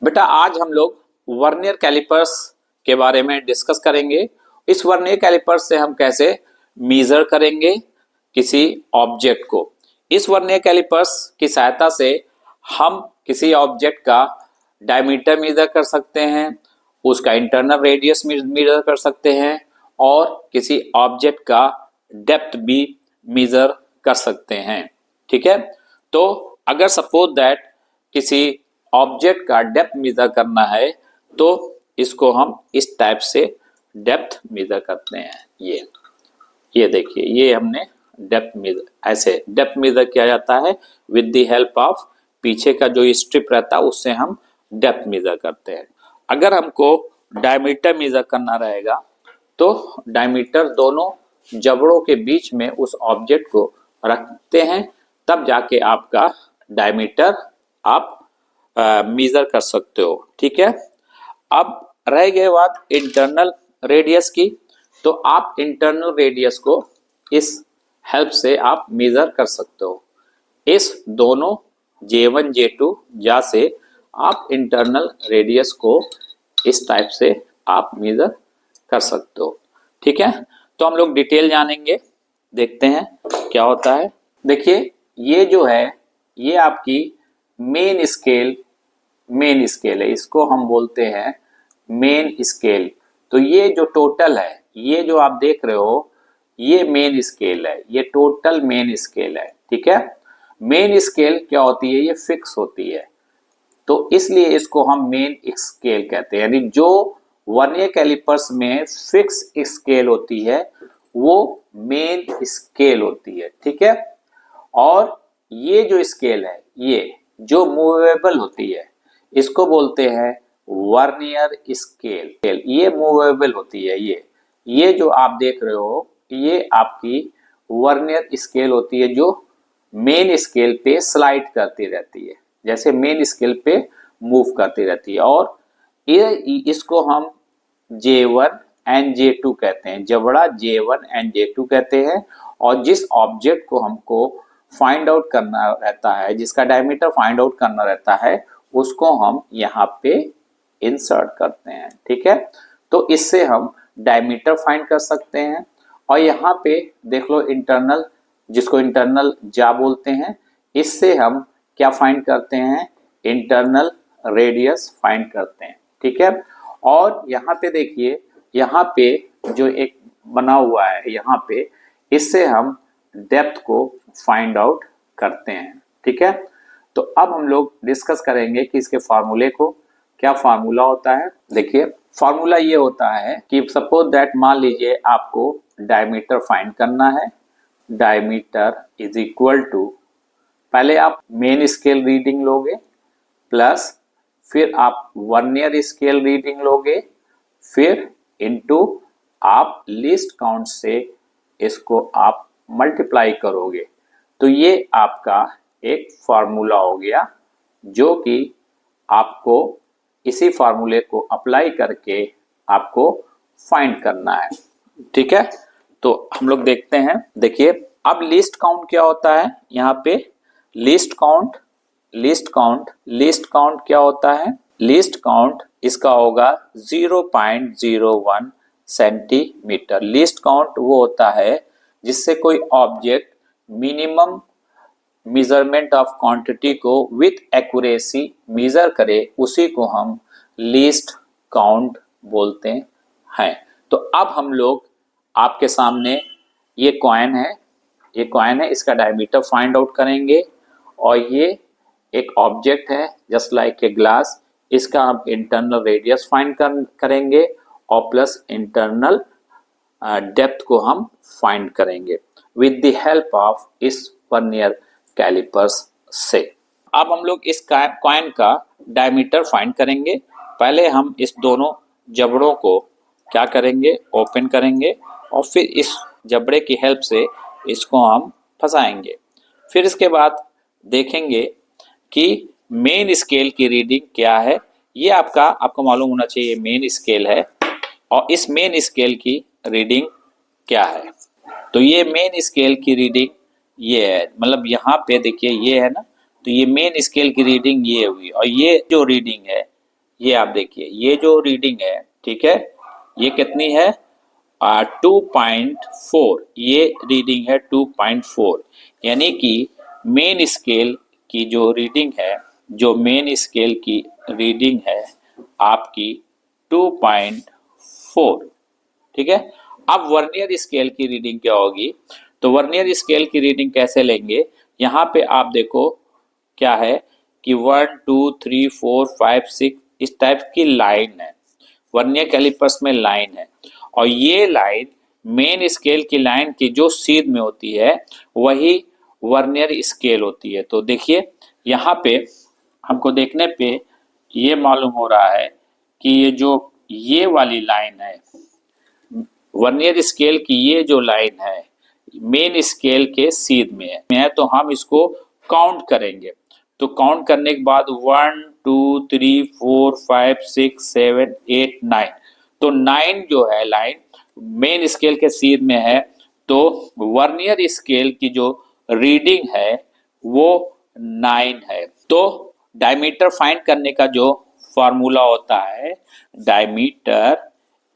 बेटा आज हम लोग वर्नियर कैलिपर्स के बारे में डिस्कस करेंगे। इस वर्नियर कैलिपर्स से हम कैसे मेजर करेंगे किसी ऑब्जेक्ट को। इस वर्नियर कैलिपर्स की सहायता से हम किसी ऑब्जेक्ट का डायमीटर मेजर कर सकते हैं, उसका इंटरनल रेडियस मेजर कर सकते हैं और किसी ऑब्जेक्ट का डेप्थ भी मेजर कर सकते हैं। ठीक है, तो अगर सपोज दैट किसी ऑब्जेक्ट का डेप्थ मेजर करना है तो इसको हम इस टाइप से डेप्थ मेजर करते हैं। ये देखिए, ये हमने डेप्थ मेजर, ऐसे डेप्थ मेजर किया जाता है विद द हेल्प ऑफ पीछे का जो स्ट्रिप रहता है उससे हम डेप्थ मेजर करते हैं। अगर हमको डायमीटर मेजर करना रहेगा तो डायमीटर दोनों जबड़ों के बीच में उस ऑब्जेक्ट को रखते हैं, तब जाके आपका डायमीटर आप मेजर कर सकते हो। ठीक है, अब रह गई बात इंटरनल रेडियस की, तो आप इंटरनल रेडियस को इस हेल्प से आप मेजर कर सकते हो। इस दोनों J1 J2 जा से आप इंटरनल रेडियस को इस टाइप से आप मेजर कर सकते हो। ठीक है, तो हम लोग डिटेल जानेंगे, देखते हैं क्या होता है। देखिए, ये जो है ये आपकी मेन स्केल है, इसको हम बोलते हैं मेन स्केल। तो ये जो टोटल है, ये जो आप देख रहे हो ये मेन स्केल है, ये टोटल मेन स्केल है। ठीक है, मेन स्केल क्या होती है, ये फिक्स होती है, तो इसलिए इसको हम मेन स्केल कहते हैं। यानी जो वर्नियर कैलिपर्स में फिक्स स्केल होती है वो मेन स्केल होती है। ठीक है, और ये जो स्केल है ये जो मूवेबल होती है इसको बोलते हैं वर्नियर स्केल। ये मूवेबल होती है, ये जो आप देख रहे हो ये आपकी वर्नियर स्केल होती है जो मेन स्केल पे स्लाइड करती रहती है, जैसे मेन स्केल पे मूव करती रहती है। और ये इसको हम J1 एंड J2 कहते हैं, जबड़ा J1 एंड J2 कहते हैं। और जिस ऑब्जेक्ट को हमको फाइंड आउट करना रहता है, जिसका डायमीटर फाइंड आउट करना रहता है, उसको हम यहाँ पे इंसर्ट करते हैं। ठीक है, तो इससे हम डायमीटर फाइंड कर सकते हैं। और यहाँ पे देख लो इंटरनल, जिसको इंटरनल जा बोलते हैं, इससे हम क्या फाइंड करते हैं, इंटरनल रेडियस फाइंड करते हैं। ठीक है, और यहाँ पे देखिए, यहाँ पे जो एक बना हुआ है यहाँ पे, इससे हम डेप्थ को फाइंड आउट करते हैं। ठीक है, तो अब हम लोग डिस्कस करेंगे कि इसके फार्मूले को, क्या फार्मूला होता है। देखिए, फार्मूला ये होता है कि सपोज दैट मान लीजिए आपको डायमीटर फाइंड करना है। डायमीटर इज इक्वल टू, पहले आप मेन स्केल रीडिंग लोगे प्लस फिर आप वर्नियर स्केल रीडिंग लोगे, फिर इनटू आप लीस्ट काउंट से इसको आप मल्टीप्लाई करोगे, तो ये आपका एक फार्मूला हो गया, जो कि आपको इसी फार्मूले को अप्लाई करके आपको फाइंड करना है। ठीक है, तो हम लोग देखते हैं। देखिए, अब लिस्ट काउंट क्या होता है, यहाँ पे लिस्ट काउंट क्या होता है, लिस्ट काउंट इसका होगा 0.01 सेंटीमीटर। लिस्ट काउंट वो होता है जिससे कोई object minimum measurement of quantity को विथ एक्यूरेसी मेजर करे, उसी को हम लीस्ट काउंट बोलते हैं। तो अब हम लोग आपके सामने ये कॉइन है, इसका डायमीटर फाइंड आउट करेंगे। और ये एक ऑब्जेक्ट है जस्ट लाइक ए ग्लास, इसका हम इंटरनल रेडियस फाइंड करेंगे और प्लस इंटरनल डेप्थ को हम फाइंड करेंगे विद द हेल्प ऑफ इस वर्नियर कैलिपर्स से। अब हम लोग इस कॉइन का डायमीटर फाइंड करेंगे। पहले हम इस दोनों जबड़ों को क्या करेंगे, ओपन करेंगे और फिर इस जबड़े की हेल्प से इसको हम फंसाएंगे। फिर इसके बाद देखेंगे कि मेन स्केल की रीडिंग क्या है। ये आपको मालूम होना चाहिए मेन स्केल है, और इस मेन स्केल की रीडिंग क्या है। तो ये मेन स्केल की रीडिंग ये है, मतलब यहाँ पे देखिए ये है ना, तो ये मेन स्केल की रीडिंग ये हुई, और ये जो रीडिंग है ये आप देखिए, ये जो रीडिंग है, ठीक है, ये कितनी है 2.4, ये रीडिंग है 2.4, यानी कि मेन स्केल की जो रीडिंग है, जो मेन स्केल की रीडिंग है आपकी 2.4, ठीक है। अब वर्नियर स्केल की रीडिंग क्या होगी, तो वर्नियर स्केल की रीडिंग कैसे लेंगे, यहाँ पे आप देखो क्या है कि 1 2 3 4 5 6 इस टाइप की लाइन है, वर्नियर कैलिपर्स में लाइन है, और ये लाइन मेन स्केल की लाइन की जो सीध में होती है वही वर्नियर स्केल होती है। तो देखिए यहाँ पे हमको देखने पे ये मालूम हो रहा है कि ये वाली लाइन है वर्नियर स्केल की, ये जो लाइन है मेन स्केल के सीध में है, तो हम इसको काउंट करेंगे। तो काउंट करने के बाद 1 2 3 4 5 6 7 8 9, तो 9 जो है लाइन मेन स्केल के सीध में है, तो वर्नियर स्केल की जो रीडिंग है वो 9 है। तो डायमीटर फाइंड करने का जो फॉर्मूला होता है, diameter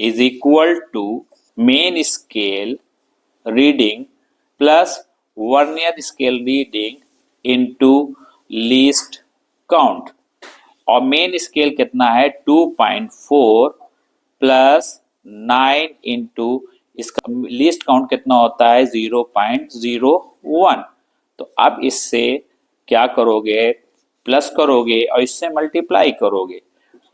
is equal to main scale reading plus vernier scale reading into least count, और मेन स्केल कितना है 2.4 प्लस 9 इंटू इसका लीस्ट काउंट कितना होता है 0.01। तो अब इससे क्या करोगे, प्लस करोगे और इससे मल्टीप्लाई करोगे,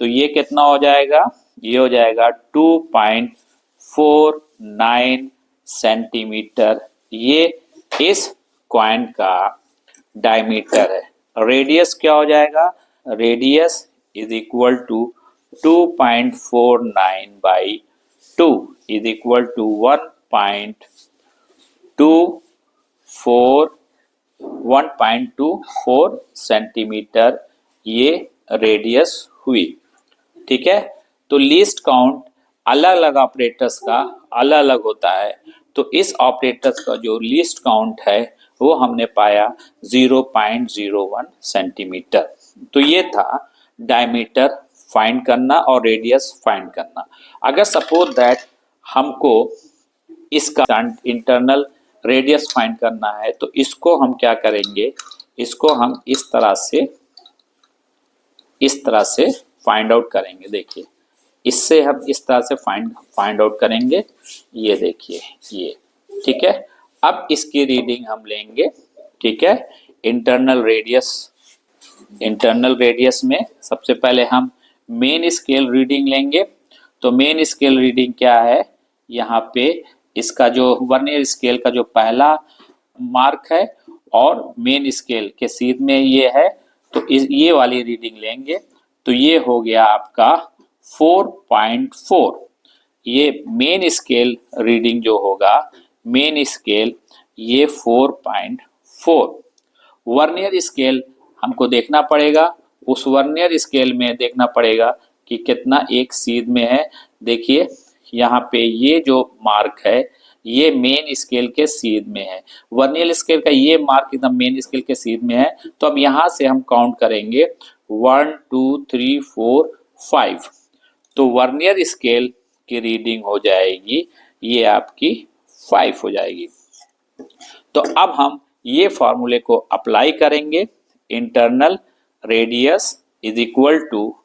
तो ये कितना हो जाएगा, ये हो जाएगा 2.49 सेंटीमीटर, ये इस कॉइन का डायमीटर है। रेडियस क्या हो जाएगा, radius is equal to 2.49 by 2 is equal to 1.24 centimetre, ये रेडियस हुई, ठीक है। तो लीस्ट काउंट अलग अलग ऑपरेटर्स का अलग अलग होता है, तो इस ऑपरेटर्स का जो लीस्ट काउंट है वो हमने पाया 0.01 सेंटीमीटर। तो ये था डायमीटर फाइंड करना और रेडियस फाइंड करना। अगर सपोज दैट हमको इसका इंटरनल रेडियस फाइंड करना है, तो इसको हम क्या करेंगे, इसको हम इस तरह से फाइंड आउट करेंगे। देखिए इससे हम इस तरह से फाइंड आउट करेंगे, ये देखिए ये, ठीक है। अब इसकी रीडिंग हम लेंगे, ठीक है। इंटरनल रेडियस में सबसे पहले हम मेन स्केल रीडिंग लेंगे। तो मेन स्केल रीडिंग क्या है, यहाँ पे इसका जो वर्नियर स्केल का जो पहला मार्क है और मेन स्केल के सीध में ये है, तो ये वाली रीडिंग लेंगे, तो ये हो गया आपका 4.4। ये मेन स्केल रीडिंग जो होगा, मेन स्केल ये 4.4। वर्नियर स्केल हमको देखना पड़ेगा, उस वर्नियर स्केल में देखना पड़ेगा कि कितना एक सीध में है। देखिए यहाँ पे ये जो मार्क है ये मेन स्केल के सीध में है, वर्नियर स्केल का ये मार्क एकदम मेन स्केल के सीध में है। तो अब यहाँ से हम काउंट करेंगे 1 2 3 4 5, तो वर्नियर स्केल की रीडिंग हो जाएगी ये आपकी 5 हो जाएगी। तो अब हम ये फॉर्मूले को अप्लाई करेंगे, internal radius is equal to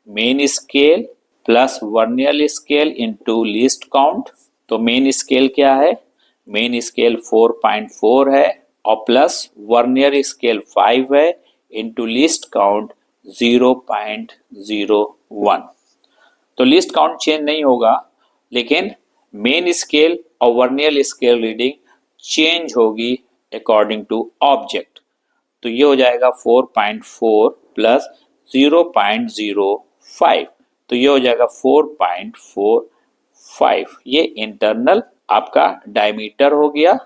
main scale plus vernier scale into least count. तो मेन स्केल क्या है, मेन स्केल 4.4 है और प्लस वर्नियर स्केल 5 है इनटू लीस्ट काउंट 0.01। तो लिस्ट काउंट चेंज नहीं होगा, लेकिन मेन स्केल और वर्नियर स्केल रीडिंग चेंज होगी अकॉर्डिंग टू ऑब्जेक्ट। तो ये हो जाएगा 4.4 प्लस 0.05, तो ये हो जाएगा 4.45। ये इंटरनल आपका डायमीटर हो गया।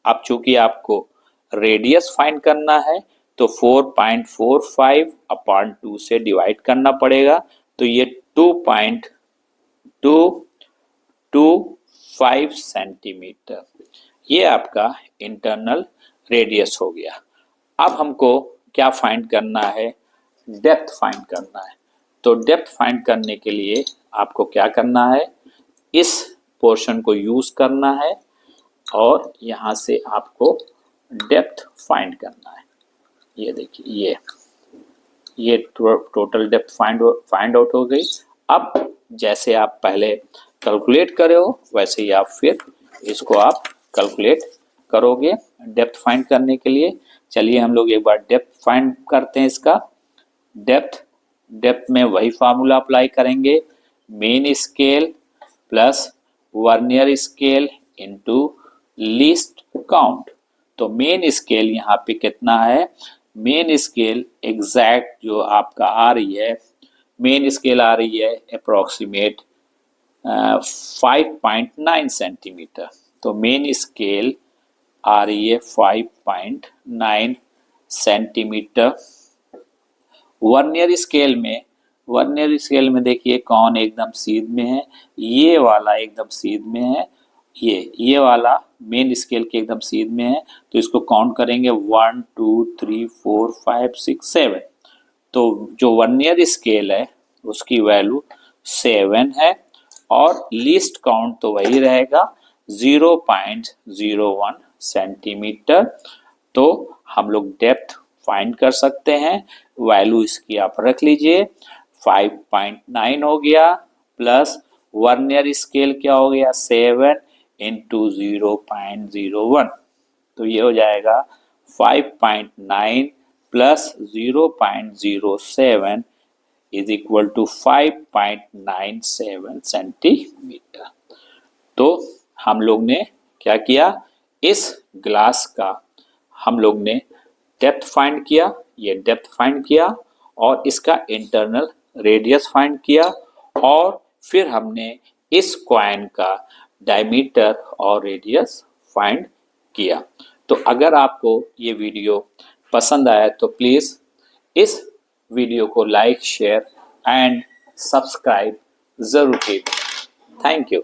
अब चूंकि आपको रेडियस फाइंड करना है तो 4.45 अपॉन 2 से डिवाइड करना पड़ेगा, तो ये 2.225 सेंटीमीटर, ये आपका इंटरनल रेडियस हो गया। अब हमको क्या फाइंड करना है, डेप्थ फाइंड करना है। तो डेप्थ फाइंड करने के लिए आपको क्या करना है, इस पोर्शन को यूज करना है और यहाँ से आपको डेप्थ फाइंड करना है। ये देखिए ये टोटल डेप्थ फाइंड आउट हो गई। अब जैसे आप पहले कैलकुलेट करे हो वैसे ही आप फिर इसको आप कैलकुलेट करोगे डेप्थ फाइंड करने के लिए। चलिए हम लोग एक बार डेप्थ फाइंड करते हैं इसका। डेप्थ में वही फार्मूला अप्लाई करेंगे, main scale plus vernier scale into least count. तो मेन स्केल यहाँ पे कितना है, मेन स्केल एग्जैक्ट जो आपका आ रही है, मेन स्केल आ रही है अप्रोक्सीमेट 5.9 सेंटीमीटर। तो मेन स्केल आ रही है 5.9 सेंटीमीटर। वर्नियर स्केल में देखिए कौन एकदम सीध में है, ये वाला एकदम सीध में है, ये वाला मेन स्केल के एकदम सीध में है। तो इसको काउंट करेंगे 1 2 3 4 5 6 7। तो जो वर्नियर स्केल है उसकी वैल्यू 7 है और लीस्ट काउंट तो वही रहेगा 0.01 सेंटीमीटर। तो हम लोग डेप्थ फाइंड कर सकते हैं, वैल्यू इसकी आप रख लीजिए 5.9 हो गया प्लस वर्नियर स्केल क्या हो गया 7 इंटू 0.01। तो ये हो जाएगा 5.9 plus 0.07 is equal to 5.97 centimetre. तो हम लोग ने क्या किया, इस ग्लास का हम लोग ने डेप्थ फाइंड किया, ये डेप्थ फाइंड किया और इसका इंटरनल रेडियस फाइंड किया और फिर हमने इस कॉइन का डायमीटर और रेडियस फाइंड किया। तो अगर आपको ये वीडियो पसंद आया तो प्लीज़ इस वीडियो को लाइक शेयर एंड सब्सक्राइब ज़रूर कीजिए। Thank you.